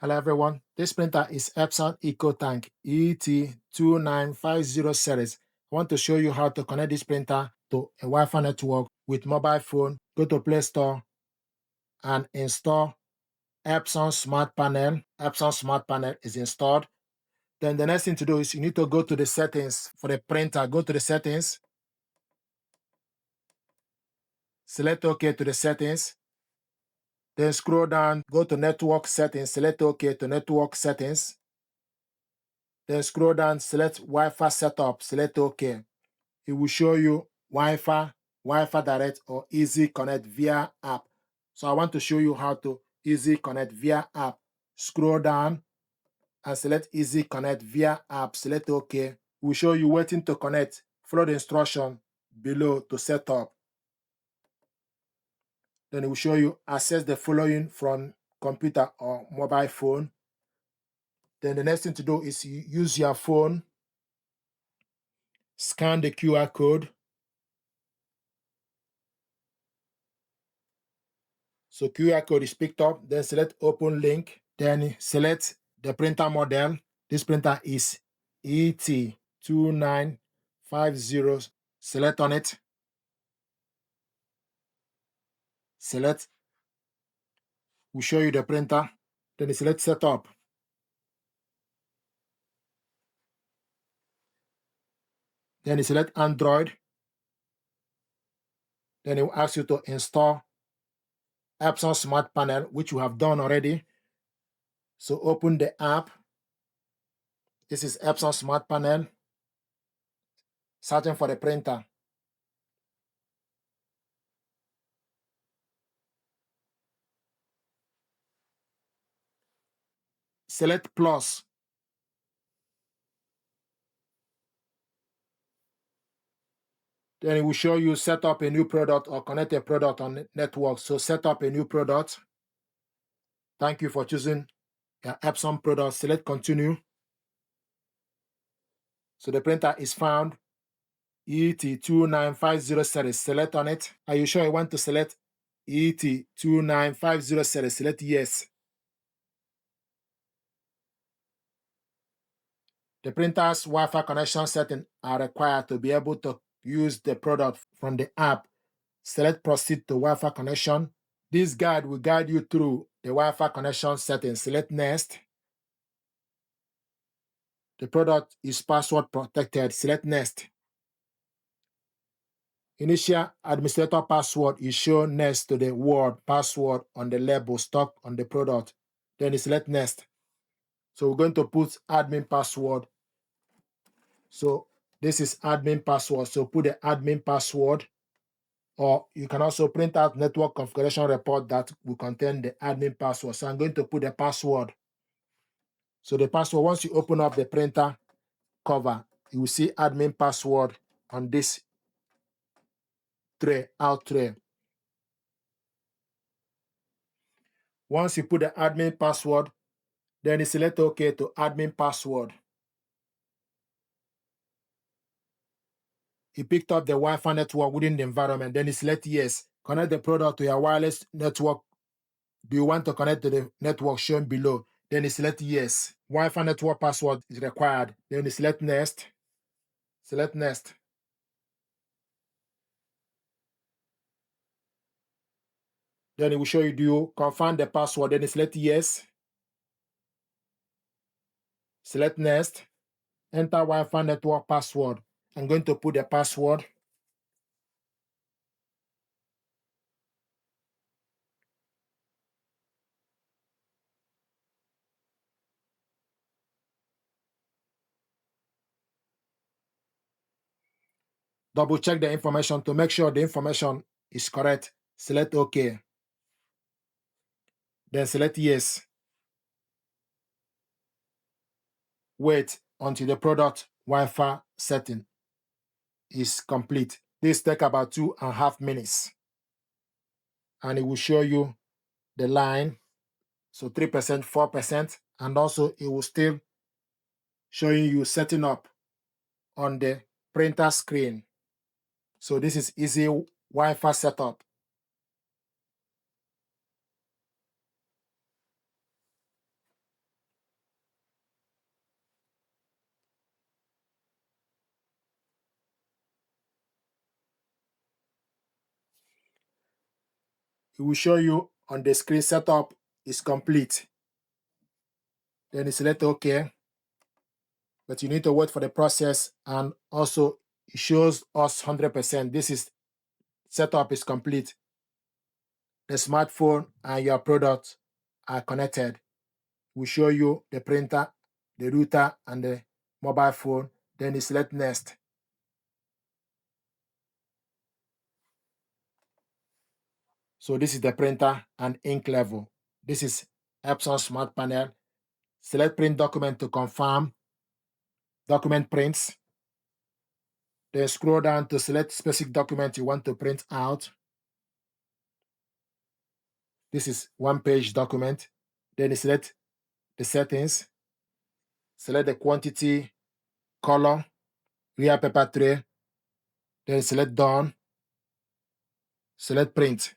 Hello everyone, this printer is Epson EcoTank ET-2950 series. I want to show you how to connect this printer to a Wi-Fi network with mobile phone. Go to Play Store and install Epson Smart Panel. Epson Smart Panel is installed. Then the next thing to do is you need to go to the settings for the printer. Go to the settings. Select OK to the settings. Then scroll down, go to network settings. Select OK to network settings. Then scroll down, select Wi-Fi setup, select OK. It will show you Wi-Fi, Wi-Fi Direct, or Easy Connect via app. So I want to show you how to Easy Connect via app. Scroll down and select Easy Connect via app, select OK. It will show you waiting to connect. Follow the instruction below to set up. Then it will show you access the following from computer or mobile phone. Then the next thing to do is you use your phone, scan the QR code. So QR code is picked up, then select open link, then select the printer model. This printer is ET-2950. Select on it. Select, will show you the printer. Then you select setup. Then you select Android. Then it will ask you to install Epson Smart Panel, which you have done already. So open the app. This is Epson Smart Panel. Searching for the printer. Select plus. Then it will show you set up a new product or connect a product on the network. So set up a new product. Thank you for choosing your Epson product. Select continue. So the printer is found. ET-2950 series. Select on it. Are you sure you want to select ET-2950 series? Select yes. The printer's Wi-Fi connection settings are required to be able to use the product from the app. Select proceed to Wi-Fi connection. This guide will guide you through the Wi-Fi connection settings. Select next. The product is password protected. Select next. Initial administrator password is shown next to the word password on the label stock on the product. Then you select next. So we're going to put admin password. So this is admin password. So put the admin password, or you can also print out network configuration report that will contain the admin password. So I'm going to put the password. So the password, once you open up the printer cover, you will see admin password on this tray, out tray. Once you put the admin password, then you select OK to admin password. You picked up the Wi-Fi network within the environment, then you select yes. Connect the product to your wireless network. Do you want to connect to the network shown below? Then you select yes. Wi-Fi network password is required. Then you select next. Select next. Then it will show you, do you confirm the password? Then you select yes. Select next. Enter Wi-Fi network password. I'm going to put the password. Double check the information to make sure the information is correct. Select OK. Then select yes. Wait until the product Wi-Fi setting is complete. This takes about 2.5 minutes. And it will show you the line. So 3%, 4%. And also it will still showing you setting up on the printer screen. So this is easy Wi-Fi setup. it will show you on the screen setup is complete. Then you select OK, but you need to wait for the process, and also it shows us 100%. This is setup is complete. The smartphone and your product are connected. We show you the printer, the router, and the mobile phone. Then you select next. So this is the printer and ink level. This is Epson Smart Panel. Select print document to confirm. Document prints. Then scroll down to select specific document you want to print out. This is one-page document. Then you select the settings. Select the quantity, color, real paper tray. Then select done. Select print.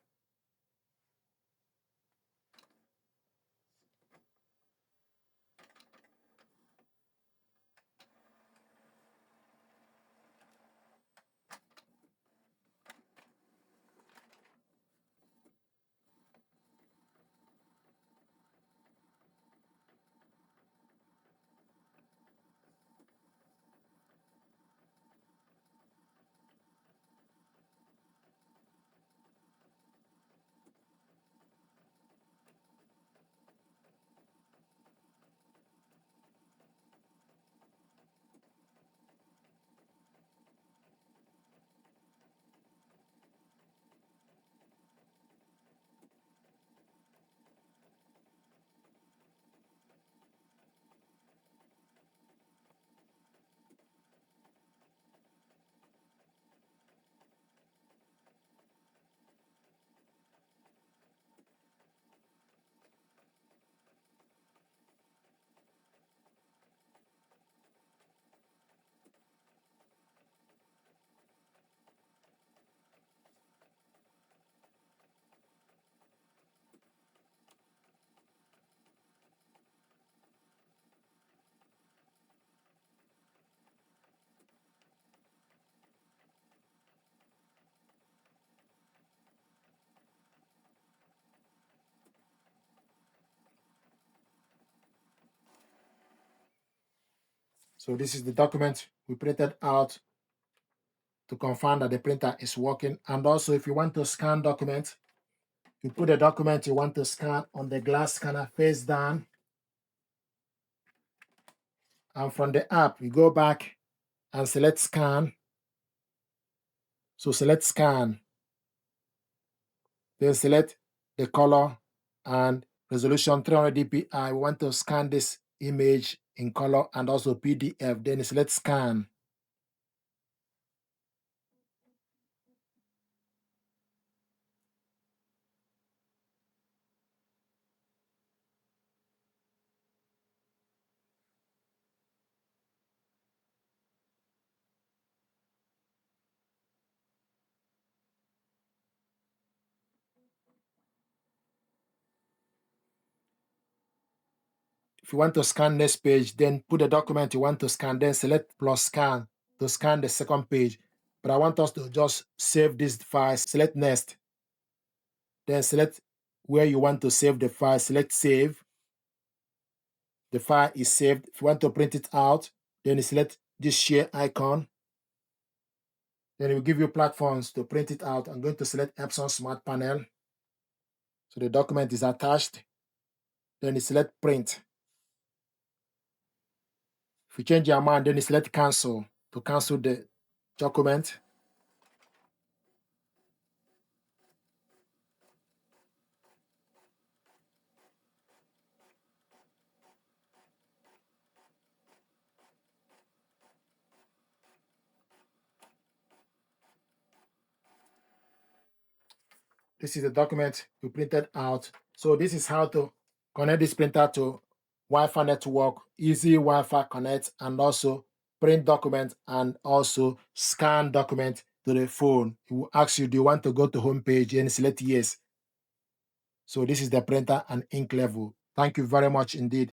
So this is the document we printed out to confirm that the printer is working. And also, if you want to scan document, you put the document you want to scan on the glass scanner face down. And from the app, you go back and select scan. So select scan. Then select the color and resolution 300 dpi. We want to scan this image in color and also PDF. Then select scan. If you want to scan next page, then put the document you want to scan, then select plus scan to scan the second page. But I want us to just save this file. Select next. Then select where you want to save the file. Select save. The file is saved. If you want to print it out, then you select this share icon. Then it will give you platforms to print it out. I'm going to select Epson Smart Panel. So the document is attached. Then you select print. If you change your mind, then you select cancel to cancel the document. This is the document we printed out. So this is how to connect this printer to Wi-Fi network, easy Wi-Fi connect, and also print document and also scan document to the phone. It will ask you, do you want to go to home page? And select yes. So this is the printer and ink level. Thank you very much indeed.